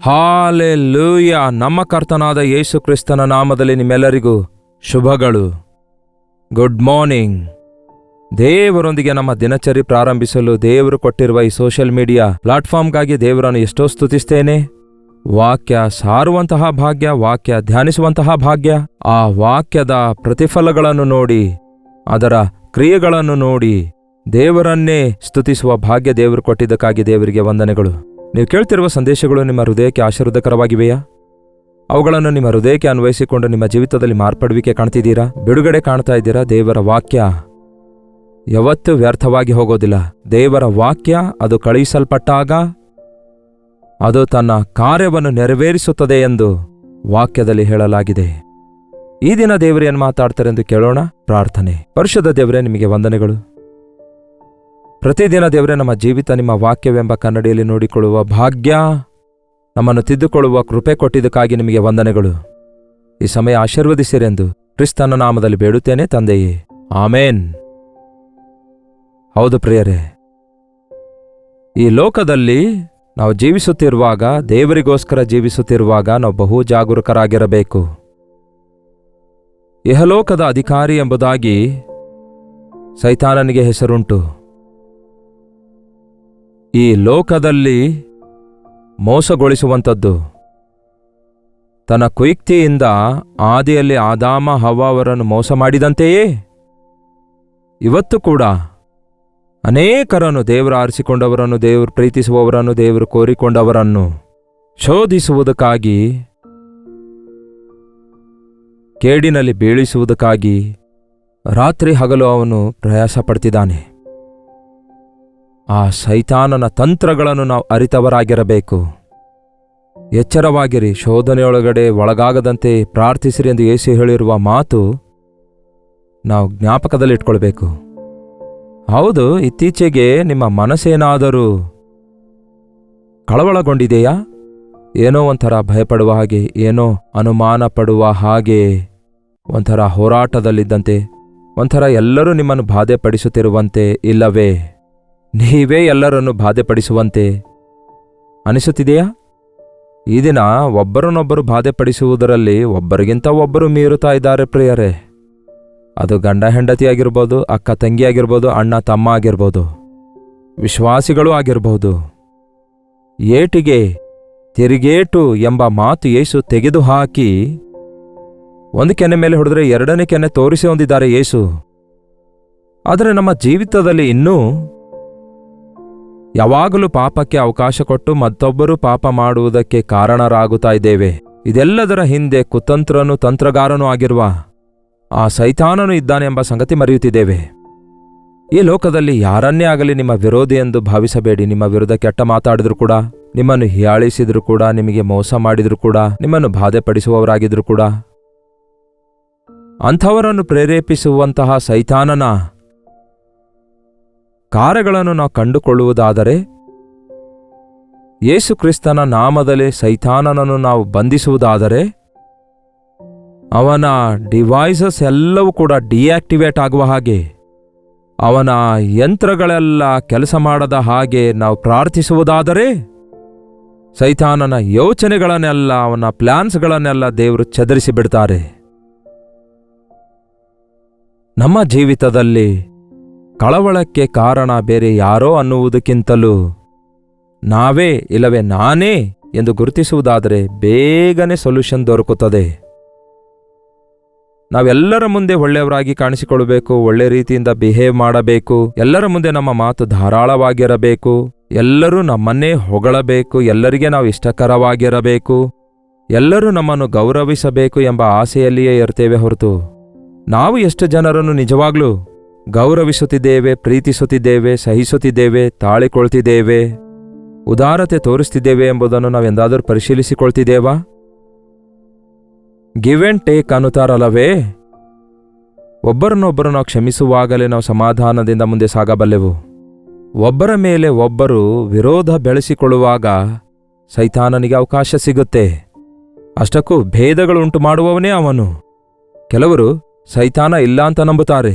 Hallelujah. ನಮ್ಮ ಕರ್ತನಾದ ಯೇಸು ಕ್ರಿಸ್ತನ ನಾಮದಲ್ಲಿ ನಿಮ್ಮೆಲ್ಲರಿಗೂ ಶುಭಗಳು. Good morning. ದೇವರೊಂದಿಗೆ ನಮ್ಮ ದಿನಚರಿ ಪ್ರಾರಂಭಿಸಲು ದೇವರು ಕೊಟ್ಟಿರುವ ಈ ಸೋಷಿಯಲ್ ಮೀಡಿಯಾ ಪ್ಲಾಟ್ಫಾರ್ಮ್ಗಾಗಿ ದೇವರನ್ನು ಎಷ್ಟೋ ಸ್ತುತಿಸ್ತೇನೆ. ವಾಕ್ಯ ಸಾರುವಂತಹ ಭಾಗ್ಯ, ವಾಕ್ಯ ಧ್ಯಾನಿಸುವಂತಹ ಭಾಗ್ಯ, ಆ ವಾಕ್ಯದ ಪ್ರತಿಫಲಗಳನ್ನು ನೋಡಿ, ಅದರ ಕ್ರಿಯೆಗಳನ್ನು ನೋಡಿ ದೇವರನ್ನೇ ಸ್ತುತಿಸುವ ಭಾಗ್ಯ ದೇವರು ಕೊಟ್ಟಿದ್ದಕ್ಕಾಗಿ ದೇವರಿಗೆ ವಂದನೆಗಳು. ನೀವು ಕೇಳ್ತಿರುವ ಸಂದೇಶಗಳು ನಿಮ್ಮ ಹೃದಯಕ್ಕೆ ಆಶೀರ್ವಾದಕರವಾಗಿವೆಯಾ? ಅವುಗಳನ್ನು ನಿಮ್ಮ ಹೃದಯಕ್ಕೆ ಅನ್ವಯಿಸಿಕೊಂಡು ನಿಮ್ಮ ಜೀವಿತದಲ್ಲಿ ಮಾರ್ಪಡುವಿಕೆ ಕಾಣ್ತಿದ್ದೀರಾ? ಬಿಡುಗಡೆ ಕಾಣ್ತಾ ಇದ್ದೀರಾ? ದೇವರ ವಾಕ್ಯ ಯಾವತ್ತೂ ವ್ಯರ್ಥವಾಗಿ ಹೋಗೋದಿಲ್ಲ. ದೇವರ ವಾಕ್ಯ ಅದು ಕಳುಹಿಸಲ್ಪಟ್ಟಾಗ ಅದು ತನ್ನ ಕಾರ್ಯವನ್ನು ನೆರವೇರಿಸುತ್ತದೆ ಎಂದು ವಾಕ್ಯದಲ್ಲಿ ಹೇಳಲಾಗಿದೆ. ಈ ದಿನ ದೇವರು ಏನು ಮಾತಾಡ್ತಾರೆ ಎಂದು ಕೇಳೋಣ. ಪ್ರಾರ್ಥನೆ. ಪರಿಶುದ್ಧ ದೇವರೇ, ನಿಮಗೆ ವಂದನೆಗಳು. ಪ್ರತಿದಿನ ದೇವರೇ, ನಮ್ಮ ಜೀವಿತ ನಿಮ್ಮ ವಾಕ್ಯವೆಂಬ ಕನ್ನಡಿಯಲ್ಲಿ ನೋಡಿಕೊಳ್ಳುವ ಭಾಗ್ಯ, ನಮ್ಮನ್ನು ತಿದ್ದುಕೊಳ್ಳುವ ಕೃಪೆ ಕೊಟ್ಟಿದ್ದಕ್ಕಾಗಿ ನಿಮಗೆ ವಂದನೆಗಳು. ಈ ಸಮಯ ಆಶೀರ್ವದಿಸಿರೆಂದು ಕ್ರಿಸ್ತನ ನಾಮದಲ್ಲಿ ಬೇಡುತ್ತೇನೆ ತಂದೆಯೇ, ಆಮೇನ್. ಹೌದು ಪ್ರಿಯರೇ, ಈ ಲೋಕದಲ್ಲಿ ನಾವು ಜೀವಿಸುತ್ತಿರುವಾಗ, ದೇವರಿಗೋಸ್ಕರ ಜೀವಿಸುತ್ತಿರುವಾಗ ನಾವು ಬಹು ಜಾಗರೂಕರಾಗಿರಬೇಕು. ಇಹಲೋಕದ ಅಧಿಕಾರಿ ಎಂಬುದಾಗಿ ಸೈತಾನನಿಗೆ ಹೆಸರುಂಟು. ಈ ಲೋಕದಲ್ಲಿ ಮೋಸಗೊಳಿಸುವಂಥದ್ದು, ತನ್ನ ಕುಯುಕ್ತಿಯಿಂದ ಆದಿಯಲ್ಲಿ ಆದಾಮ ಹವ್ವ ಅವರನ್ನು ಮೋಸ ಮಾಡಿದಂತೆಯೇ ಇವತ್ತು ಕೂಡ ಅನೇಕರನ್ನು, ದೇವರು ಆರಿಸಿಕೊಂಡವರನ್ನು, ದೇವರು ಪ್ರೀತಿಸುವವರನ್ನು, ದೇವರು ಕೋರಿಕೊಂಡವರನ್ನು ಶೋಧಿಸುವುದಕ್ಕಾಗಿ, ಕೇಡಿನಲ್ಲಿ ಬೀಳಿಸುವುದಕ್ಕಾಗಿ ರಾತ್ರಿ ಹಗಲು ಅವನು ಪ್ರಯಾಸ ಪಡ್ತಿದ್ದಾನೆ. ಆ ಸೈತಾನನ ತಂತ್ರಗಳನ್ನು ನಾವು ಅರಿತವರಾಗಿರಬೇಕು. ಎಚ್ಚರವಾಗಿರಿ, ಶೋಧನೆಯೊಳಗಡೆ ಒಳಗಾಗದಂತೆ ಪ್ರಾರ್ಥಿಸಿರಿ ಎಂದು ಯೇಸು ಹೇಳಿರುವ ಮಾತು ನಾವು ಜ್ಞಾಪಕದಲ್ಲಿಟ್ಕೊಳ್ಬೇಕು. ಹೌದು, ಇತ್ತೀಚೆಗೆ ನಿಮ್ಮ ಮನಸ್ಸೇನಾದರೂ ಕಳವಳಗೊಂಡಿದೆಯಾ? ಏನೋ ಒಂಥರ ಭಯಪಡುವ ಹಾಗೆ, ಏನೋ ಅನುಮಾನ ಪಡುವ ಹಾಗೆ, ಒಂಥರ ಹೋರಾಟದಲ್ಲಿದ್ದಂತೆ, ಒಂಥರ ಎಲ್ಲರೂ ನಿಮ್ಮನ್ನು ಬಾಧೆಪಡಿಸುತ್ತಿರುವಂತೆ, ಇಲ್ಲವೇ ನೀವೇ ಎಲ್ಲರನ್ನು ಬಾಧೆಪಡಿಸುವಂತೆ ಅನಿಸುತ್ತಿದೆಯಾ? ಈ ದಿನ ಒಬ್ಬರನ್ನೊಬ್ಬರು ಬಾಧೆಪಡಿಸುವುದರಲ್ಲಿ ಒಬ್ಬರಿಗಿಂತ ಒಬ್ಬರು ಮೀರುತ್ತಾ ಇದ್ದಾರೆ ಪ್ರಿಯರೇ. ಅದು ಗಂಡ ಹೆಂಡತಿಯಾಗಿರ್ಬೋದು, ಅಕ್ಕ ತಂಗಿಯಾಗಿರ್ಬೋದು, ಅಣ್ಣ ತಮ್ಮ ಆಗಿರ್ಬೋದು, ವಿಶ್ವಾಸಿಗಳು ಆಗಿರ್ಬೋದು. ಏಟಿಗೆ ತಿರುಗೇಟು ಎಂಬ ಮಾತು ಯೇಸು ತೆಗೆದುಹಾಕಿ ಒಂದು ಕೆನೆ ಮೇಲೆ ಹೊಡೆದ್ರೆ ಎರಡನೇ ಕೆನೆ ತೋರಿಸಿ ಹೊಂದಿದ್ದಾರೆ ಯೇಸು. ಆದರೆ ನಮ್ಮ ಜೀವಿತದಲ್ಲಿ ಇನ್ನೂ ಯಾವಾಗಲೂ ಪಾಪಕ್ಕೆ ಅವಕಾಶ ಕೊಟ್ಟು ಮತ್ತೊಬ್ಬರು ಪಾಪ ಮಾಡುವುದಕ್ಕೆ ಕಾರಣರಾಗುತ್ತಾ ಇದ್ದೇವೆ. ಇದೆಲ್ಲದರ ಹಿಂದೆ ಕುತಂತ್ರನೂ ತಂತ್ರಗಾರನೂ ಆಗಿರುವ ಆ ಸೈತಾನನು ಇದ್ದಾನೆ ಎಂಬ ಸಂಗತಿ ಮರೆಯುತ್ತಿದ್ದೇವೆ. ಈ ಲೋಕದಲ್ಲಿ ಯಾರನ್ನೇ ಆಗಲಿ ನಿಮ್ಮ ವಿರೋಧಿ ಎಂದು ಭಾವಿಸಬೇಡಿ. ನಿಮ್ಮ ವಿರುದ್ಧ ಕೆಟ್ಟ ಮಾತಾಡಿದ್ರು ಕೂಡ, ನಿಮ್ಮನ್ನು ಹೀಯಾಳಿಸಿದ್ರು ಕೂಡ, ನಿಮಗೆ ಮೋಸ ಮಾಡಿದ್ರು ಕೂಡ, ನಿಮ್ಮನ್ನು ಬಾಧೆಪಡಿಸುವವರಾಗಿದ್ರು ಕೂಡ, ಅಂಥವರನ್ನು ಪ್ರೇರೇಪಿಸುವಂತಹ ಸೈತಾನನ ಕಾರ್ಯಗಳನ್ನು ನಾವು ಕಂಡುಕೊಳ್ಳುವುದಾದರೆ, ಯೇಸು ಕ್ರಿಸ್ತನ ನಾಮದಲ್ಲಿ ಸೈತಾನನನ್ನು ನಾವು ಬಂಧಿಸುವುದಾದರೆ, ಅವನ ಡಿವೈಸಸ್ ಎಲ್ಲವೂ ಕೂಡ ಡಿಆಕ್ಟಿವೇಟ್ ಆಗುವ ಹಾಗೆ, ಅವನ ಯಂತ್ರಗಳೆಲ್ಲ ಕೆಲಸ ಮಾಡದ ಹಾಗೆ ನಾವು ಪ್ರಾರ್ಥಿಸುವುದಾದರೆ, ಸೈತಾನನ ಯೋಚನೆಗಳನ್ನೆಲ್ಲ, ಅವನ ಪ್ಲಾನ್ಸ್ಗಳನ್ನೆಲ್ಲ ದೇವರು ಚದರಿಸಿ ಬಿಡ್ತಾರೆ. ನಮ್ಮ ಜೀವಿತದಲ್ಲಿ ಕಳವಳಕ್ಕೆ ಕಾರಣ ಬೇರೆ ಯಾರೋ ಅನ್ನುವುದಕ್ಕಿಂತಲೂ ನಾವೇ, ಇಲ್ಲವೇ ನಾನೇ ಎಂದು ಗುರುತಿಸುವುದಾದರೆ ಬೇಗನೆ ಸೊಲ್ಯೂಷನ್ ದೊರಕುತ್ತದೆ. ನಾವೆಲ್ಲರ ಮುಂದೆ ಒಳ್ಳೆಯವರಾಗಿ ಕಾಣಿಸಿಕೊಳ್ಳಬೇಕು, ಒಳ್ಳೆ ರೀತಿಯಿಂದ ಬಿಹೇವ್ ಮಾಡಬೇಕು, ಎಲ್ಲರ ಮುಂದೆ ನಮ್ಮ ಮಾತು ಧಾರಾಳವಾಗಿರಬೇಕು, ಎಲ್ಲರೂ ನಮ್ಮನ್ನೇ ಹೊಗಳಬೇಕು, ಎಲ್ಲರಿಗೆ ನಾವು ಇಷ್ಟಕರವಾಗಿರಬೇಕು, ಎಲ್ಲರೂ ನಮ್ಮನ್ನು ಗೌರವಿಸಬೇಕು ಎಂಬ ಆಸೆಯಲ್ಲಿಯೇ ಇರ್ತೇವೆ ಹೊರತು, ನಾವು ಎಷ್ಟು ಜನರನ್ನು ನಿಜವಾಗ್ಲೂ ಗೌರವಿಸುತ್ತಿದ್ದೇವೆ, ಪ್ರೀತಿಸುತ್ತಿದ್ದೇವೆ, ಸಹಿಸುತ್ತಿದ್ದೇವೆ, ತಾಳಿಕೊಳ್ತಿದ್ದೇವೆ, ಉದಾರತೆ ತೋರಿಸ್ತಿದ್ದೇವೆ ಎಂಬುದನ್ನು ನಾವೆಂದಾದರೂ ಪರಿಶೀಲಿಸಿಕೊಳ್ತಿದ್ದೇವಾ? ಗಿವ್ ಆ್ಯಂಡ್ ಟೇಕ್ ಅನ್ನುತ್ತಾರಲ್ಲವೇ? ಒಬ್ಬರನ್ನೊಬ್ಬರು ನಾವು ಕ್ಷಮಿಸುವಾಗಲೇ ನಾವು ಸಮಾಧಾನದಿಂದ ಮುಂದೆ ಸಾಗಬಲ್ಲೆವು. ಒಬ್ಬರ ಮೇಲೆ ಒಬ್ಬರು ವಿರೋಧ ಬೆಳೆಸಿಕೊಳ್ಳುವಾಗ ಸೈತಾನನಿಗೆ ಅವಕಾಶ ಸಿಗುತ್ತೆ. ಅಷ್ಟಕ್ಕೂ ಭೇದಗಳುಂಟು ಮಾಡುವವನೇ ಅವನು. ಕೆಲವರು ಸೈತಾನ ಇಲ್ಲ ಅಂತ ನಂಬುತ್ತಾರೆ.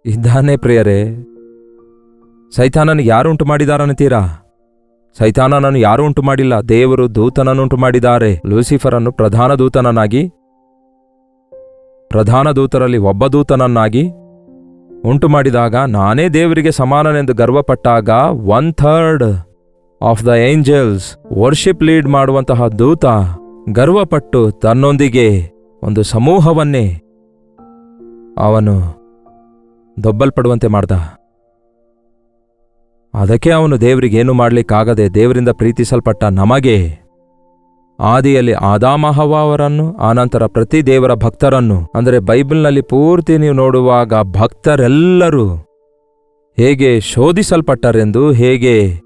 ಇದ್ದಾನೆ ಪ್ರಿಯರೇ. ಸೈತಾನನಿಗೆ ಯಾರು ಉಂಟು ಮಾಡಿದಾರಂತೀರಾ? ಸೈತಾನನನ್ನು ಯಾರೂ ಉಂಟು ಮಾಡಿಲ್ಲ, ದೇವರು ದೂತನನ್ನುಂಟು ಮಾಡಿದ್ದಾರೆ. ಲೂಸಿಫರನ್ನು ಪ್ರಧಾನ ದೂತರಲ್ಲಿ ಒಬ್ಬ ದೂತನನ್ನಾಗಿ ಉಂಟು ಮಾಡಿದಾಗ, ನಾನೇ ದೇವರಿಗೆ ಸಮಾನನೆಂದು ಗರ್ವಪಟ್ಟಾಗ 1/3 of the angels worship lead ಮಾಡುವಂತಹ ದೂತ ಗರ್ವಪಟ್ಟು ತನ್ನೊಂದಿಗೆ ಒಂದು ಸಮೂಹವನ್ನೇ ಅವನು ದೊಬ್ಬಲ್ಪಡುವಂತೆ ಮಾಡ್ದ. ಅದಕ್ಕೆ ಅವನು ದೇವರಿಗೇನು ಮಾಡಲಿಕ್ಕಾಗದೆ ದೇವರಿಂದ ಪ್ರೀತಿಸಲ್ಪಟ್ಟ ನಮಗೆ ಆದಿಯಲ್ಲಿ ಆದಾಮ ಹವ್ವ ಅವರನ್ನು, ಆನಂತರ ಪ್ರತಿ ದೇವರ ಭಕ್ತರನ್ನು, ಅಂದರೆ ಬೈಬಲ್ನಲ್ಲಿ ಪೂರ್ತಿ ನೀವು ನೋಡುವಾಗ ಭಕ್ತರೆಲ್ಲರೂ ಹೇಗೆ ಶೋಧಿಸಲ್ಪಟ್ಟರೆಂದು, ಹೇಗೆ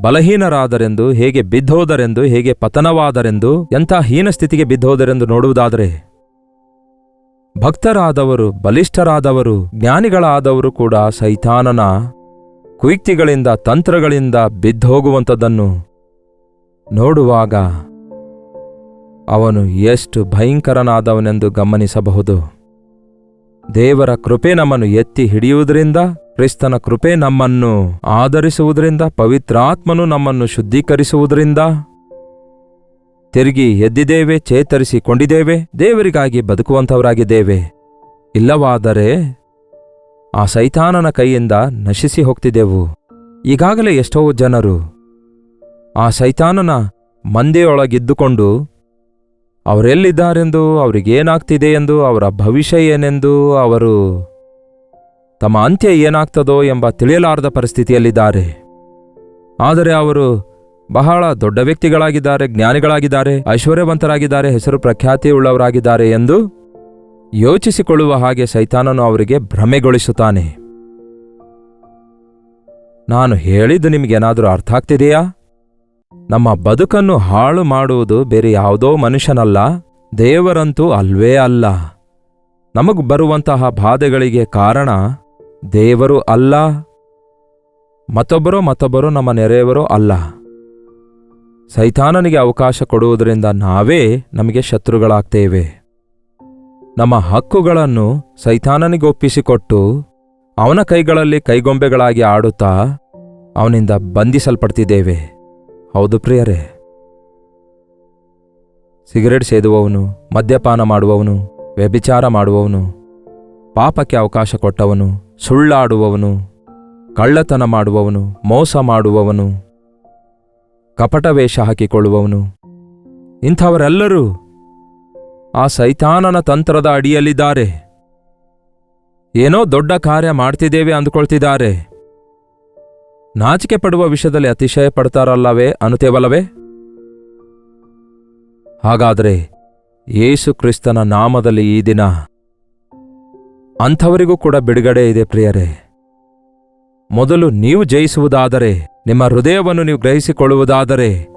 ಬಲಹೀನರಾದರೆಂದು, ಹೇಗೆ ಬಿದ್ದೋದರೆಂದು, ಹೇಗೆ ಪತನವಾದರೆಂದು, ಎಂಥ ಹೀನ ಸ್ಥಿತಿಗೆ ಬಿದ್ದೋದರೆಂದು ನೋಡುವುದಾದರೆ, ಭಕ್ತರಾದವರು, ಬಲಿಷ್ಠರಾದವರು, ಜ್ಞಾನಿಗಳಾದವರು ಕೂಡ ಸೈತಾನನ ಕುಯುಕ್ತಿಗಳಿಂದ, ತಂತ್ರಗಳಿಂದ ಬಿದ್ದೋಗುವಂಥದ್ದನ್ನು ನೋಡುವಾಗ ಅವನು ಎಷ್ಟು ಭಯಂಕರನಾದವನೆಂದು ಗಮನಿಸಬಹುದು. ದೇವರ ಕೃಪೆ ನಮ್ಮನ್ನು ಎತ್ತಿ ಹಿಡಿಯುವುದರಿಂದ, ಕ್ರಿಸ್ತನ ಕೃಪೆ ನಮ್ಮನ್ನು ಆಧರಿಸುವುದರಿಂದ, ಪವಿತ್ರಾತ್ಮನು ನಮ್ಮನ್ನು ಶುದ್ಧೀಕರಿಸುವುದರಿಂದ ತಿರುಗಿ ಎದ್ದಿದ್ದೇವೆ, ಚೇತರಿಸಿಕೊಂಡಿದ್ದೇವೆ, ದೇವರಿಗಾಗಿ ಬದುಕುವಂಥವರಾಗಿದ್ದೇವೆ. ಇಲ್ಲವಾದರೆ ಆ ಸೈತಾನನ ಕೈಯಿಂದ ನಶಿಸಿ ಹೋಗ್ತಿದ್ದೆವು. ಈಗಾಗಲೇ ಎಷ್ಟೋ ಜನರು ಆ ಸೈತಾನನ ಮಂದೆಯೊಳಗಿದ್ದುಕೊಂಡು ಅವರೆಲ್ಲಿದ್ದಾರೆಂದು, ಅವರಿಗೇನಾಗ್ತಿದೆ ಎಂದು, ಅವರ ಭವಿಷ್ಯ ಏನೆಂದು, ಅವರು ತಮ್ಮ ಅಂತ್ಯ ಏನಾಗ್ತದೋ ಎಂಬ ತಿಳಿಯಲಾರದ ಪರಿಸ್ಥಿತಿಯಲ್ಲಿದ್ದಾರೆ. ಆದರೆ ಅವರು ಬಹಳ ದೊಡ್ಡ ವ್ಯಕ್ತಿಗಳಾಗಿದ್ದಾರೆ, ಜ್ಞಾನಿಗಳಾಗಿದ್ದಾರೆ, ಐಶ್ವರ್ಯವಂತರಾಗಿದ್ದಾರೆ, ಹೆಸರು ಪ್ರಖ್ಯಾತಿಯುಳ್ಳವರಾಗಿದ್ದಾರೆ ಎಂದು ಯೋಚಿಸಿಕೊಳ್ಳುವ ಹಾಗೆ ಸೈತಾನನು ಅವರಿಗೆ ಭ್ರಮೆಗೊಳಿಸುತ್ತಾನೆ. ನಾನು ಹೇಳಿದ್ದು ನಿಮಗೇನಾದರೂ ಅರ್ಥ ಆಗ್ತಿದೆಯಾ? ನಮ್ಮ ಬದುಕನ್ನು ಹಾಳು ಮಾಡುವುದು ಬೇರೆ ಯಾವುದೋ ಮನುಷ್ಯನಲ್ಲ, ದೇವರಂತೂ ಅಲ್ವೇ ಅಲ್ಲ. ನಮಗ್ ಬರುವಂತಹ ಬಾಧೆಗಳಿಗೆ ಕಾರಣ ದೇವರು ಅಲ್ಲ, ಮತ್ತೊಬ್ಬರು ನಮ್ಮ ನೆರೆಯವರೋ ಅಲ್ಲ. ಸೈತಾನನಿಗೆ ಅವಕಾಶ ಕೊಡುವುದರಿಂದ ನಾವೇ ನಮಗೆ ಶತ್ರುಗಳಾಗ್ತೇವೆ. ನಮ್ಮ ಹಕ್ಕುಗಳನ್ನು ಸೈತಾನನಿಗೆ ಒಪ್ಪಿಸಿಕೊಟ್ಟು ಅವನ ಕೈಗಳಲ್ಲಿ ಕೈಗೊಂಬೆಗಳಾಗಿ ಆಡುತ್ತಾ ಅವನಿಂದ ಬಂಧಿಸಲ್ಪಡ್ತಿದ್ದೇವೆ. ಹೌದು ಪ್ರಿಯರೇ, ಸಿಗರೇಟ್ ಸೇದುವವನು, ಮದ್ಯಪಾನ ಮಾಡುವವನು, ವ್ಯಭಿಚಾರ ಮಾಡುವವನು, ಪಾಪಕ್ಕೆ ಅವಕಾಶ ಕೊಟ್ಟವನು, ಸುಳ್ಳಾಡುವವನು, ಕಳ್ಳತನ ಮಾಡುವವನು, ಮೋಸ ಮಾಡುವವನು, ಕಪಟ ವೇಷ ಹಾಕಿಕೊಳ್ಳುವವನು, ಇಂಥವರೆಲ್ಲರೂ ಆ ಸೈತಾನನ ತಂತ್ರದ ಅಡಿಯಲ್ಲಿದ್ದಾರೆ. ಏನೋ ದೊಡ್ಡ ಕಾರ್ಯ ಮಾಡ್ತಿದ್ದೇವೆ ಅಂದುಕೊಳ್ತಿದ್ದಾರೆ. ನಾಚಿಕೆ ಪಡುವ ವಿಷಯದಲ್ಲಿ ಅತಿಶಯ ಪಡ್ತಾರಲ್ಲವೇ ಅನ್ನುತ್ತೇವಲ್ಲವೇ? ಹಾಗಾದರೆ ಯೇಸು ಕ್ರಿಸ್ತನ ನಾಮದಲ್ಲಿ ಈ ದಿನ ಅಂಥವರಿಗೂ ಕೂಡ ಬಿಡುಗಡೆ ಇದೆ ಪ್ರಿಯರೇ. ಮೊದಲು ನೀವು ಜಯಿಸುವುದಾದರೆ, ನಿಮ್ಮ ಹೃದಯವನ್ನು ನೀವು ಗ್ರಹಿಸಿಕೊಳ್ಳುವುದಾದರೆ,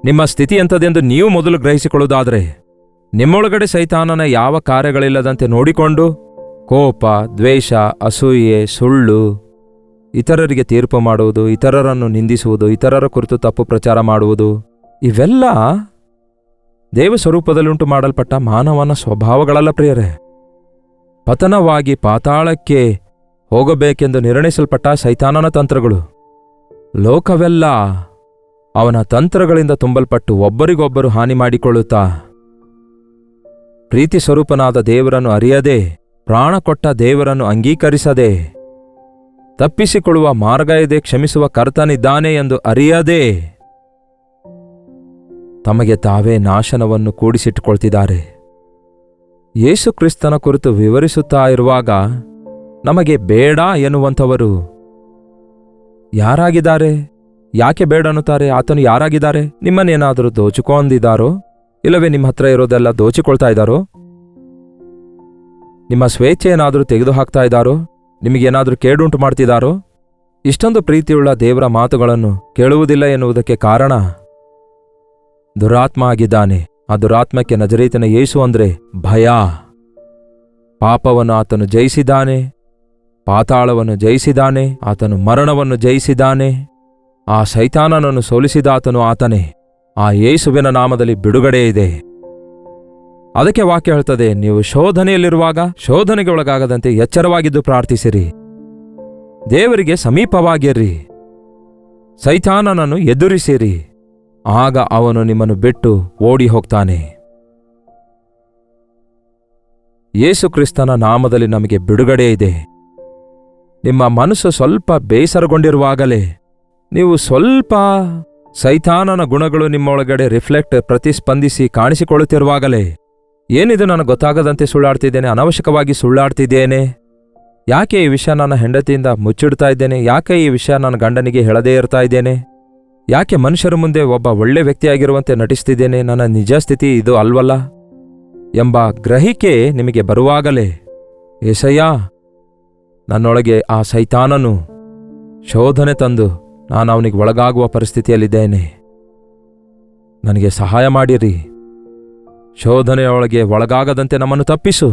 ನಿಮ್ಮ ಸ್ಥಿತಿ ಎಂಥದೆಂದು ನೀವು ಮೊದಲು ಗ್ರಹಿಸಿಕೊಳ್ಳುವುದಾದರೆ, ನಿಮ್ಮೊಳಗಡೆ ಸೈತಾನನ ಯಾವ ಕಾರ್ಯಗಳಿಲ್ಲದಂತೆ ನೋಡಿಕೊಂಡು ಕೋಪ, ದ್ವೇಷ, ಅಸೂಯೆ, ಸುಳ್ಳು, ಇತರರಿಗೆ ತೀರ್ಪು ಮಾಡುವುದು, ಇತರರನ್ನು ನಿಂದಿಸುವುದು, ಇತರರ ಕುರಿತು ತಪ್ಪು ಪ್ರಚಾರ ಮಾಡುವುದು, ಇವೆಲ್ಲ ದೇವಸ್ವರೂಪದಲ್ಲುಂಟು ಮಾಡಲ್ಪಟ್ಟ ಮಾನವನ ಸ್ವಭಾವಗಳಲ್ಲ ಪ್ರಿಯರೇ. ಪತನವಾಗಿ ಪಾತಾಳಕ್ಕೆ ಹೋಗಬೇಕೆಂದು ನಿರ್ಣಯಿಸಲ್ಪಟ್ಟ ಸೈತಾನನ ತಂತ್ರಗಳು. ಲೋಕವೆಲ್ಲ ಅವನ ತಂತ್ರಗಳಿಂದ ತುಂಬಲ್ಪಟ್ಟು ಒಬ್ಬರಿಗೊಬ್ಬರು ಹಾನಿ ಮಾಡಿಕೊಳ್ಳುತ್ತಾ, ಪ್ರೀತಿ ಸ್ವರೂಪನಾದ ದೇವರನ್ನು ಅರಿಯದೆ, ಪ್ರಾಣ ಕೊಟ್ಟ ದೇವರನ್ನು ಅಂಗೀಕರಿಸದೆ, ತಪ್ಪಿಸಿಕೊಳ್ಳುವ ಮಾರ್ಗ ಇದೆ, ಕ್ಷಮಿಸುವ ಕರ್ತನಿದ್ದಾನೆ ಎಂದು ಅರಿಯದೆ ತಮಗೆ ತಾವೇ ನಾಶನವನ್ನು ಕೂಡಿಸಿಟ್ಟುಕೊಳ್ತಿದ್ದಾರೆ. ಯೇಸು ಕ್ರಿಸ್ತನ ಕುರಿತು ವಿವರಿಸುತ್ತಾ ಇರುವಾಗ ನಮಗೆ ಬೇಡ ಎನ್ನುವಂಥವರು ಯಾರಾಗಿದ್ದಾರೆ? ಯಾಕೆ ಬೇಡ ಅನ್ನುತ್ತಾರೆ? ಆತನು ಯಾರಾಗಿದ್ದಾರೆ? ನಿಮ್ಮನ್ನೇನಾದರೂ ದೋಚಿಕೊಂಡಿದ್ದಾರೋ? ಇಲ್ಲವೇ ನಿಮ್ಮ ಹತ್ರ ಇರೋದೆಲ್ಲ ದೋಚಿಕೊಳ್ತಾ ಇದ್ದಾರೋ? ನಿಮ್ಮ ಸ್ವೇಚ್ಛೆ ಏನಾದರೂ ತೆಗೆದುಹಾಕ್ತಾ ಇದ್ದಾರೋ? ನಿಮಗೇನಾದರೂ ಕೇಡುಂಟು ಮಾಡ್ತಿದ್ದಾರೋ? ಇಷ್ಟೊಂದು ಪ್ರೀತಿಯುಳ್ಳ ದೇವರ ಮಾತುಗಳನ್ನು ಕೇಳುವುದಿಲ್ಲ ಎನ್ನುವುದಕ್ಕೆ ಕಾರಣ ದುರಾತ್ಮ ಆಗಿದ್ದಾನೆ. ಆ ದುರಾತ್ಮಕ್ಕೆ ನಜರೇತಿನ ಯೇಸು ಅಂದ್ರೆ ಭಯ. ಪಾಪವನ್ನು ಆತನು ಜಯಿಸಿದ್ದಾನೆ, ಪಾತಾಳವನ್ನು ಜಯಿಸಿದ್ದಾನೆ, ಆತನು ಮರಣವನ್ನು ಜಯಿಸಿದ್ದಾನೆ, ಆ ಸೈತಾನನನ್ನು ಸೋಲಿಸಿದಾತನು ಆತನೇ. ಆ ಯೇಸುವಿನ ನಾಮದಲ್ಲಿ ಬಿಡುಗಡೆ ಇದೆ. ಅದಕ್ಕೆ ವಾಕ್ಯ ಹೇಳ್ತದೆ, ನೀವು ಶೋಧನೆಯಲ್ಲಿರುವಾಗ ಶೋಧನೆಗೆ ಒಳಗಾಗದಂತೆ ಎಚ್ಚರವಾಗಿದ್ದು ಪ್ರಾರ್ಥಿಸಿರಿ, ದೇವರಿಗೆ ಸಮೀಪವಾಗಿರ್ರಿ. ಸೈತಾನನನ್ನು ಎದುರಿಸಿರಿ, ಆಗ ಅವನು ನಿಮ್ಮನ್ನು ಬಿಟ್ಟು ಓಡಿ ಹೋಗ್ತಾನೆ. ಯೇಸು ಕ್ರಿಸ್ತನ ನಾಮದಲ್ಲಿ ನಮಗೆ ಬಿಡುಗಡೆ ಇದೆ. ನಿಮ್ಮ ಮನಸ್ಸು ಸ್ವಲ್ಪ ಬೇಸರಗೊಂಡಿರುವಾಗಲೇ, ನೀವು ಸ್ವಲ್ಪ ಸೈತಾನನ ಗುಣಗಳು ನಿಮ್ಮೊಳಗಡೆ ಪ್ರತಿಸ್ಪಂದಿಸಿ ಕಾಣಿಸಿಕೊಳ್ಳುತ್ತಿರುವಾಗಲೇ, ಏನಿದು ನನಗೆ ಗೊತ್ತಾಗದಂತೆ ಸುಳ್ಳಾಡ್ತಿದ್ದೇನೆ, ಅನವಶ್ಯಕವಾಗಿ ಸುಳ್ಳಾಡ್ತಿದ್ದೇನೆ, ಯಾಕೆ ಈ ವಿಷಯ ನನ್ನ ಹೆಂಡತಿಯಿಂದ ಮುಚ್ಚಿಡ್ತಾ ಇದ್ದೇನೆ, ಯಾಕೆ ಈ ವಿಷಯ ನನ್ನ ಗಂಡನಿಗೆ ಹೇಳದೇ ಇರ್ತಾ ಇದ್ದೇನೆ, ಯಾಕೆ ಮನುಷ್ಯರ ಮುಂದೆ ಒಬ್ಬ ಒಳ್ಳೆ ವ್ಯಕ್ತಿಯಾಗಿರುವಂತೆ ನಟಿಸ್ತಿದ್ದೇನೆ, ನನ್ನ ನಿಜ ಸ್ಥಿತಿ ಇದು ಅಲ್ವಲ್ಲ ಎಂಬ ಗ್ರಹಿಕೆ ನಿಮಗೆ ಬರುವಾಗಲೇ, ಏಸಯ್ಯ, ನನ್ನೊಳಗೆ ಆ ಸೈತಾನನು ಶೋಧನೆ ತಂದು ನಾನು ಅವನಿಗೆ ಒಳಗಾಗುವ ಪರಿಸ್ಥಿತಿಯಲ್ಲಿದ್ದೇನೆ, ನನಗೆ ಸಹಾಯ ಮಾಡಿರಿ, ಶೋಧನೆಯೊಳಗೆ ಒಳಗಾಗದಂತೆ ನಮ್ಮನ್ನು ತಪ್ಪಿಸು,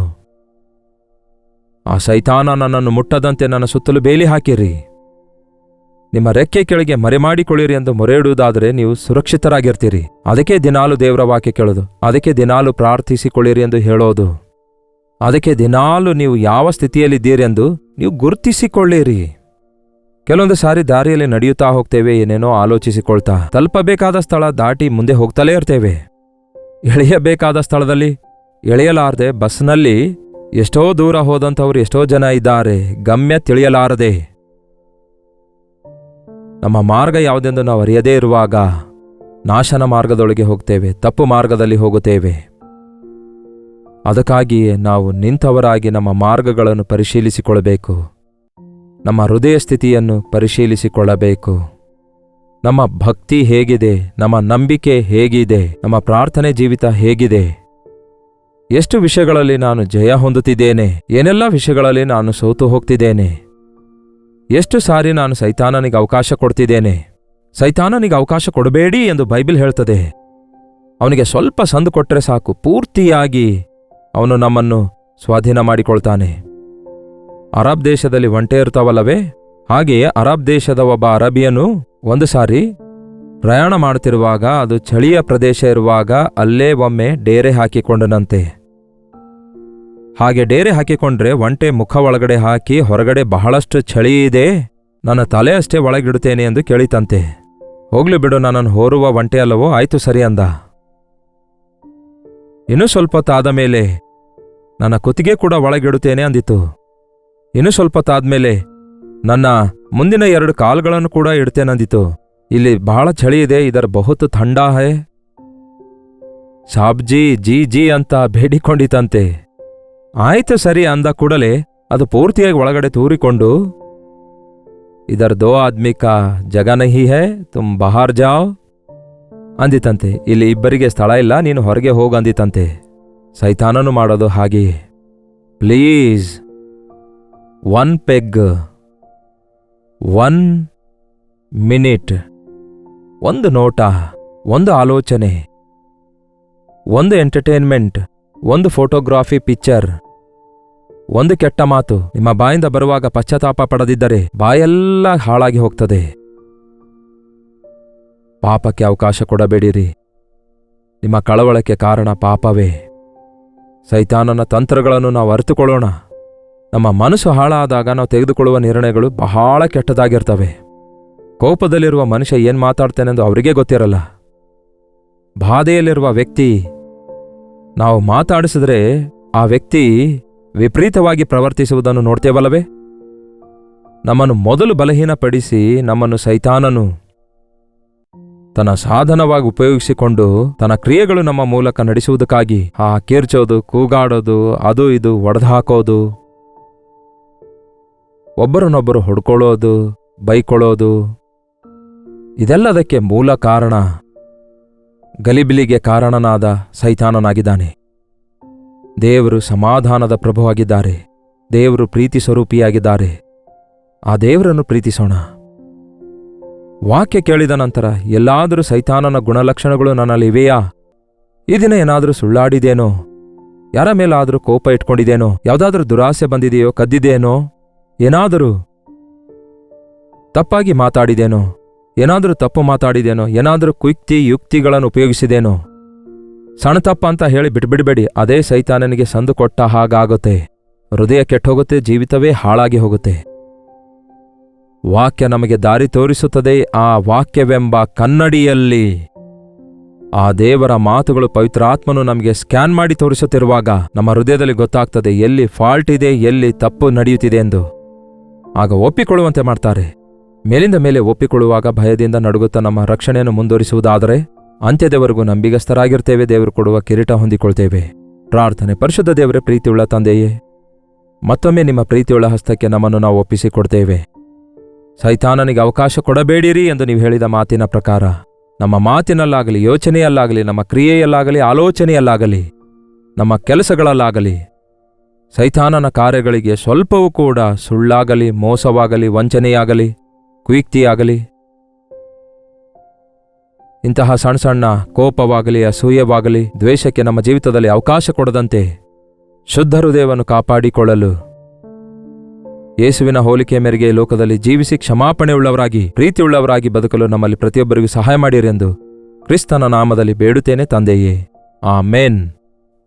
ಆ ಸೈತಾನ ನನ್ನನ್ನು ಮುಟ್ಟದಂತೆ ನನ್ನ ಸುತ್ತಲೂ ಬೇಲಿ ಹಾಕಿರಿ, ನಿಮ್ಮ ರೆಕ್ಕೆ ಕೆಳಗೆ ಮರೆಮಾಡಿಕೊಳ್ಳಿರಿ ಎಂದು ಮೊರೆಯಿಡುವುದಾದರೆ ನೀವು ಸುರಕ್ಷಿತರಾಗಿರ್ತೀರಿ. ಅದಕ್ಕೆ ದಿನಾಲು ದೇವರ ವಾಕ್ಯ ಕೇಳೋದು, ಅದಕ್ಕೆ ದಿನಾಲು ಪ್ರಾರ್ಥಿಸಿಕೊಳ್ಳಿರಿ ಎಂದು ಹೇಳೋದು, ಅದಕ್ಕೆ ದಿನಾಲು ನೀವು ಯಾವ ಸ್ಥಿತಿಯಲ್ಲಿದ್ದೀರೆಂದು ನೀವು ಗುರುತಿಸಿಕೊಳ್ಳಿರಿ. ಕೆಲವೊಂದು ಸಾರಿ ದಾರಿಯಲ್ಲಿ ನಡೆಯುತ್ತಾ ಹೋಗ್ತೇವೆ, ಏನೇನೋ ಆಲೋಚಿಸಿಕೊಳ್ತಾ ತಲುಪಬೇಕಾದ ಸ್ಥಳ ದಾಟಿ ಮುಂದೆ ಹೋಗ್ತಲೇ ಇರ್ತೇವೆ. ಎಳೆಯಬೇಕಾದ ಸ್ಥಳದಲ್ಲಿ ಎಳೆಯಲಾರದೆ ಬಸ್ನಲ್ಲಿ ಎಷ್ಟೋ ದೂರ ಹೋದಂಥವ್ರು ಎಷ್ಟೋ ಜನ ಇದ್ದಾರೆ, ಗಮ್ಯ ತಿಳಿಯಲಾರದೆ. ನಮ್ಮ ಮಾರ್ಗ ಯಾವುದೆಂದು ನಾವು ಅರಿಯದೇ ಇರುವಾಗ ನಾಶನ ಮಾರ್ಗದೊಳಗೆ ಹೋಗ್ತೇವೆ, ತಪ್ಪು ಮಾರ್ಗದಲ್ಲಿ ಹೋಗುತ್ತೇವೆ. ಅದಕ್ಕಾಗಿಯೇ ನಾವು ನಿಂತವರಾಗಿ ನಮ್ಮ ಮಾರ್ಗಗಳನ್ನು ಪರಿಶೀಲಿಸಿಕೊಳ್ಳಬೇಕು, ನಮ್ಮ ಹೃದಯ ಸ್ಥಿತಿಯನ್ನು ಪರಿಶೀಲಿಸಿಕೊಳ್ಳಬೇಕು. ನಮ್ಮ ಭಕ್ತಿ ಹೇಗಿದೆ, ನಮ್ಮ ನಂಬಿಕೆ ಹೇಗಿದೆ, ನಮ್ಮ ಪ್ರಾರ್ಥನೆ ಜೀವಿತ ಹೇಗಿದೆ, ಎಷ್ಟು ವಿಷಯಗಳಲ್ಲಿ ನಾನು ಜಯ ಹೊಂದುತ್ತಿದ್ದೇನೆ, ಏನೆಲ್ಲ ವಿಷಯಗಳಲ್ಲಿ ನಾನು ಸೋತು ಹೋಗ್ತಿದ್ದೇನೆ, ಎಷ್ಟು ಸಾರಿ ನಾನು ಸೈತಾನನಿಗೆ ಅವಕಾಶ ಕೊಡ್ತಿದ್ದೇನೆ. ಸೈತಾನನಿಗೆ ಅವಕಾಶ ಕೊಡಬೇಡಿ ಎಂದು ಬೈಬಲ್ ಹೇಳ್ತದೆ. ಅವನಿಗೆ ಸ್ವಲ್ಪ ಸಂದು ಕೊಟ್ಟರೆ ಸಾಕು, ಪೂರ್ತಿಯಾಗಿ ಅವನು ನಮ್ಮನ್ನು ಸ್ವಾಧೀನ ಮಾಡಿಕೊಳ್ತಾನೆ. ಅರಬ್ ದೇಶದಲ್ಲಿ ಒಂಟೆ ಇರ್ತಾವಲ್ಲವೇ, ಹಾಗೆಯೇ ಅರಬ್ ದೇಶದ ಒಬ್ಬ ಅರಬಿಯನು ಒಂದು ಸಾರಿ ಪ್ರಯಾಣ ಮಾಡುತ್ತಿರುವಾಗ, ಅದು ಚಳಿಯ ಪ್ರದೇಶ ಇರುವಾಗ ಅಲ್ಲೇ ಒಮ್ಮೆ ಡೇರೆ ಹಾಕಿಕೊಂಡನಂತೆ. ಹಾಗೆ ಡೇರೆ ಹಾಕಿಕೊಂಡ್ರೆ ಒಂಟೆ ಮುಖ ಒಳಗಡೆ ಹಾಕಿ, ಹೊರಗಡೆ ಬಹಳಷ್ಟು ಚಳಿ ಇದೆ, ನನ್ನ ತಲೆ ಅಷ್ಟೇ ಒಳಗಿಡುತ್ತೇನೆ ಎಂದು ಕೇಳಿತಂತೆ. ಹೋಗ್ಲಿ ಬಿಡು, ನನ್ನನ್ನು ಹೋರುವ ಒಂಟೆ ಅಲ್ಲವೋ, ಆಯ್ತು ಸರಿ ಅಂದ. ಇನ್ನೂ ಸ್ವಲ್ಪ ತಾದ ಮೇಲೆ ನನ್ನ ಕುತ್ತಿಗೆ ಕೂಡ ಒಳಗಿಡುತ್ತೇನೆ ಅಂದಿತು. ಇನ್ನೂ ಸ್ವಲ್ಪ ತಾದ್ಮೇಲೆ ನನ್ನ ಮುಂದಿನ 2 ಕಾಲುಗಳನ್ನು ಕೂಡ ಇಡ್ತೇನಂದಿತು. ಇಲ್ಲಿ ಬಹಳ ಚಳಿ ಇದೆ, ಇದರ ಬಹುತ್ ಥಂಡಾ ಹೈ, ಸಾಬ್ಜಿ ಜಿ ಜಿ ಅಂತ ಬೇಡಿಕೊಂಡಿತಂತೆ. ಆಯ್ತು ಸರಿ ಅಂದ ಕೂಡಲೇ ಅದು ಪೂರ್ತಿಯಾಗಿ ಒಳಗಡೆ ತೂರಿಕೊಂಡು, ಇದರ 2 ಆದ್ಮಿ ಕಾ ಜಗ ನಹಿ ಹೈ, ತುಮ್ ಬಹಾರ್ ಜಾವ್ ಅಂದಿತಂತೆ. ಇಲ್ಲಿ ಇಬ್ಬರಿಗೆ ಸ್ಥಳ ಇಲ್ಲ, ನೀನು ಹೊರಗೆ ಹೋಗು ಅಂದಿತಂತೆ. ಸೈತಾನನು ಮಾಡೋದು ಹಾಗೆಯೇ. ಪ್ಲೀಸ್, 1 ಪೆಗ್, 1 ಮಿನಿಟ್, 1 ನೋಟ, 1 ಆಲೋಚನೆ, 1 ಎಂಟರ್ಟೈನ್ಮೆಂಟ್, 1 ಫೋಟೋಗ್ರಾಫಿ ಪಿಕ್ಚರ್, 1 ಕೆಟ್ಟ ಮಾತು ನಿಮ್ಮ ಬಾಯಿಂದ ಬರುವಾಗ ಪಶ್ಚಾತ್ತಾಪ ಪಡದಿದ್ದರೆ ಬಾಯೆಲ್ಲ ಹಾಳಾಗಿ ಹೋಗ್ತದೆ. ಪಾಪಕ್ಕೆ ಅವಕಾಶ ಕೊಡಬೇಡಿರಿ. ನಿಮ್ಮ ಕಳವಳಕ್ಕೆ ಕಾರಣ ಪಾಪವೇ. ಸೈತಾನನ ತಂತ್ರಗಳನ್ನು ನಾವು ಅರಿತುಕೊಳ್ಳೋಣ. ನಮ್ಮ ಮನಸ್ಸು ಹಾಳಾದಾಗ ನಾವು ತೆಗೆದುಕೊಳ್ಳುವ ನಿರ್ಣಯಗಳು ಬಹಳ ಕೆಟ್ಟದಾಗಿರ್ತವೆ. ಕೋಪದಲ್ಲಿರುವ ಮನುಷ್ಯ ಏನು ಮಾತಾಡ್ತಾನೆಂದು ಅವರಿಗೇ ಗೊತ್ತಿರಲ್ಲ. ಬಾಧೆಯಲ್ಲಿರುವ ವ್ಯಕ್ತಿ ನಾವು ಮಾತಾಡಿಸಿದ್ರೆ ಆ ವ್ಯಕ್ತಿ ವಿಪರೀತವಾಗಿ ಪ್ರವರ್ತಿಸುವುದನ್ನು ನೋಡ್ತೇವಲ್ಲವೇ? ನಮ್ಮನ್ನು ಮೊದಲು ಬಲಹೀನಪಡಿಸಿ ನಮ್ಮನ್ನು ಸೈತಾನನು ತನ್ನ ಸಾಧನವಾಗಿ ಉಪಯೋಗಿಸಿಕೊಂಡು ತನ್ನ ಕ್ರಿಯೆಗಳು ನಮ್ಮ ಮೂಲಕ ನಡೆಸುವುದಕ್ಕಾಗಿ ಕಿರ್ಚೋದು, ಕೂಗಾಡೋದು, ಅದು ಇದು ಒಡೆದು ಹಾಕೋದು, ಒಬ್ಬರನ್ನೊಬ್ಬರು ಹೊಡ್ಕೊಳ್ಳೋದು, ಬೈಕೊಳ್ಳೋದು, ಇದೆಲ್ಲದಕ್ಕೆ ಮೂಲ ಕಾರಣ ಗಲಿಬಿಲಿಗೆ ಕಾರಣನಾದ ಸೈತಾನನಾಗಿದ್ದಾನೆ. ದೇವರು ಸಮಾಧಾನದ ಪ್ರಭುವಾಗಿದ್ದಾರೆ. ದೇವರು ಪ್ರೀತಿ ಸ್ವರೂಪಿಯಾಗಿದ್ದಾರೆ. ಆ ದೇವರನ್ನು ಪ್ರೀತಿಸೋಣ. ವಾಕ್ಯ ಕೇಳಿದ ನಂತರ ಎಲ್ಲಾದರೂ ಸೈತಾನನ ಗುಣಲಕ್ಷಣಗಳು ನನ್ನಲ್ಲಿವೆಯಾ? ಈ ದಿನ ಏನಾದರೂ ಸುಳ್ಳಾಡಿದೇನೋ? ಯಾರ ಮೇಲಾದರೂ ಕೋಪ ಇಟ್ಕೊಂಡಿದ್ದೇನೋ? ಯಾವುದಾದ್ರೂ ದುರಾಸೆ ಬಂದಿದೆಯೋ? ಕದ್ದಿದ್ದೇನೋ? ಏನಾದರೂ ತಪ್ಪಾಗಿ ಮಾತಾಡಿದೇನೋ? ಏನಾದರೂ ತಪ್ಪು ಮಾತಾಡಿದೇನೋ? ಏನಾದರೂ ಯುಕ್ತಿಗಳನ್ನು ಉಪಯೋಗಿಸಿದೇನೋ? ಸಣ್ಣ ತಪ್ಪ ಅಂತ ಹೇಳಿ ಬಿಟ್ಬಿಡಬೇಡಿ. ಅದೇ ಸೈತಾನನಿಗೆ ಸಂದು ಕೊಟ್ಟ ಹಾಗಾಗುತ್ತೆ. ಹೃದಯ ಕೆಟ್ಟೋಗುತ್ತೆ, ಜೀವಿತವೇ ಹಾಳಾಗಿ ಹೋಗುತ್ತೆ. ವಾಕ್ಯ ನಮಗೆ ದಾರಿ ತೋರಿಸುತ್ತದೆ. ಆ ವಾಕ್ಯವೆಂಬ ಕನ್ನಡಿಯಲ್ಲಿ ಆ ದೇವರ ಮಾತುಗಳು ಪವಿತ್ರಾತ್ಮನು ನಮಗೆ ಸ್ಕ್ಯಾನ್ ಮಾಡಿ ತೋರಿಸುತ್ತಿರುವಾಗ ನಮ್ಮ ಹೃದಯದಲ್ಲಿ ಗೊತ್ತಾಗ್ತದೆ ಎಲ್ಲಿ ಫಾಲ್ಟ್ ಇದೆ, ಎಲ್ಲಿ ತಪ್ಪು ನಡೆಯುತ್ತಿದೆ ಎಂದು. ಆಗ ಒಪ್ಪಿಕೊಳ್ಳುವಂತೆ ಮಾಡ್ತಾರೆ. ಮೇಲಿಂದ ಮೇಲೆ ಒಪ್ಪಿಕೊಳ್ಳುವಾಗ ಭಯದಿಂದ ನಡುಗುತ್ತಾ ನಮ್ಮ ರಕ್ಷಣೆಯನ್ನು ಮುಂದುವರಿಸುವುದಾದರೆ ಅಂತ್ಯದವರೆಗೂ ನಂಬಿಗಸ್ತರಾಗಿರ್ತೇವೆ. ದೇವರು ಕೊಡುವ ಕಿರೀಟ ಹೊಂದಿಕೊಳ್ತೇವೆ. ಪ್ರಾರ್ಥನೆ. ಪರಿಶುದ್ಧ ದೇವರೇ, ಪ್ರೀತಿಯುಳ್ಳ ತಂದೆಯೇ, ಮತ್ತೊಮ್ಮೆ ನಿಮ್ಮ ಪ್ರೀತಿಯುಳ್ಳ ಹಸ್ತಕ್ಕೆ ನಮ್ಮನ್ನು ನಾವು ಒಪ್ಪಿಸಿಕೊಡ್ತೇವೆ. ಸೈತಾನನಿಗೆ ಅವಕಾಶ ಕೊಡಬೇಡಿರಿ ಎಂದು ನೀವು ಹೇಳಿದ ಮಾತಿನ ಪ್ರಕಾರ ನಮ್ಮ ಮಾತಿನಲ್ಲಾಗಲಿ, ಯೋಚನೆಯಲ್ಲಾಗಲಿ, ನಮ್ಮ ಕ್ರಿಯೆಯಲ್ಲಾಗಲಿ, ಆಲೋಚನೆಯಲ್ಲಾಗಲಿ, ನಮ್ಮ ಕೆಲಸಗಳಲ್ಲಾಗಲಿ ಸೈತಾನನ ಕಾರ್ಯಗಳಿಗೆ ಸ್ವಲ್ಪವೂ ಕೂಡ ಸುಳ್ಳಾಗಲಿ, ಮೋಸವಾಗಲಿ, ವಂಚನೆಯಾಗಲಿ, ಕುಯುಕ್ತಿಯಾಗಲಿ, ಇಂತಹ ಸಣ್ಣ ಸಣ್ಣ ಕೋಪವಾಗಲಿ, ಅಸೂಯವಾಗಲಿ, ದ್ವೇಷಕ್ಕೆ ನಮ್ಮ ಜೀವಿತದಲ್ಲಿ ಅವಕಾಶ ಕೊಡದಂತೆ ಶುದ್ಧ ಹೃದಯವನ್ನು ಕಾಪಾಡಿಕೊಳ್ಳಲು ಯೇಸುವಿನ ಹೋಲಿಕೆಯ ಮೇರೆಗೆ ಲೋಕದಲ್ಲಿ ಜೀವಿಸಿ ಕ್ಷಮಾಪಣೆಯುಳ್ಳವರಾಗಿ, ಪ್ರೀತಿಯುಳ್ಳವರಾಗಿ ಬದುಕಲು ನಮ್ಮಲ್ಲಿ ಪ್ರತಿಯೊಬ್ಬರಿಗೂ ಸಹಾಯ ಮಾಡಿರೆಂದು ಕ್ರಿಸ್ತನ ನಾಮದಲ್ಲಿ ಬೇಡುತ್ತೇನೆ ತಂದೆಯೇ, ಆಮೇನ್.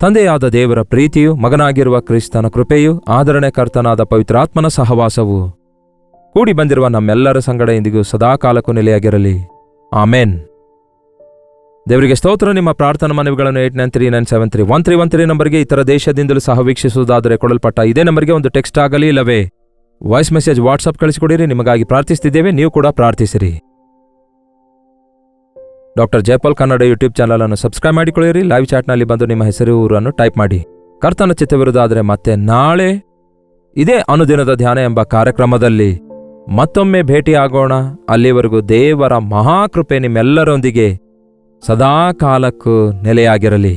ತಂದೆಯಾದ ದೇವರ ಪ್ರೀತಿಯು, ಮಗನಾಗಿರುವ ಕ್ರಿಸ್ತನ ಕೃಪೆಯು, ಆದರಣೆಕರ್ತನಾದ ಪವಿತ್ರಾತ್ಮನ ಸಹವಾಸವು ಕೂಡಿ ಬಂದಿರುವ ನಮ್ಮೆಲ್ಲರ ಸಂಗಡ ಇಂದಿಗೂ ಸದಾಕಾಲಕ್ಕೂ ನೆಲೆಯಾಗಿರಲಿ. ಆಮೇನ್. ದೇವರಿಗೆ ಸ್ತೋತ್ರ. ನಿಮ್ಮ ಪ್ರಾರ್ಥನಾ ಮನವಿಗಳನ್ನು 8939731313 ನಂಬರ್ಗೆ ಇತರ ದೇಶದಿಂದಲೂ ಸಹ ವೀಕ್ಷಿಸುವುದಾದರೆ ಕೊಡಲ್ಪಟ್ಟ ಇದೇ ನಂಬರ್ಗೆ ಒಂದು ಟೆಕ್ಸ್ಟ್ ಆಗಲಿ ಇಲ್ಲವೇ ವಾಯ್ಸ್ ಮೆಸೇಜ್ ವಾಟ್ಸಪ್ ಕಳಿಸಿಕೊಡಿರಿ. ನಿಮಗಾಗಿ ಪ್ರಾರ್ಥಿಸ್ತಿದ್ದೇವೆ, ನೀವು ಕೂಡ ಪ್ರಾರ್ಥಿಸಿರಿ. Doctor Jayapal Kannada YouTube channel ಅನ್ನು ಸಬ್ಸ್ಕ್ರೈಬ್ ಮಾಡಿಕೊಳ್ಳಿರಿ. ಲೈವ್ ಚಾಟ್ನಲ್ಲಿ ಬಂದು ನಿಮ್ಮ ಹೆಸರು, ಊರನ್ನು ಟೈಪ್ ಮಾಡಿ. ಕರ್ತನ ಚಿತ್ತವಿರುವುದಾದರೆ ಮತ್ತೆ ನಾಳೆ ಇದೇ ಅನುದಿನದ ಧ್ಯಾನ ಎಂಬ ಕಾರ್ಯಕ್ರಮದಲ್ಲಿ ಮತ್ತೊಮ್ಮೆ ಭೇಟಿಯಾಗೋಣ. ಅಲ್ಲಿವರೆಗೂ ದೇವರ ಮಹಾಕೃಪೆ ನಿಮ್ಮೆಲ್ಲರೊಂದಿಗೆ ಸದಾಕಾಲಕ್ಕೂ ನೆಲೆಯಾಗಿರಲಿ.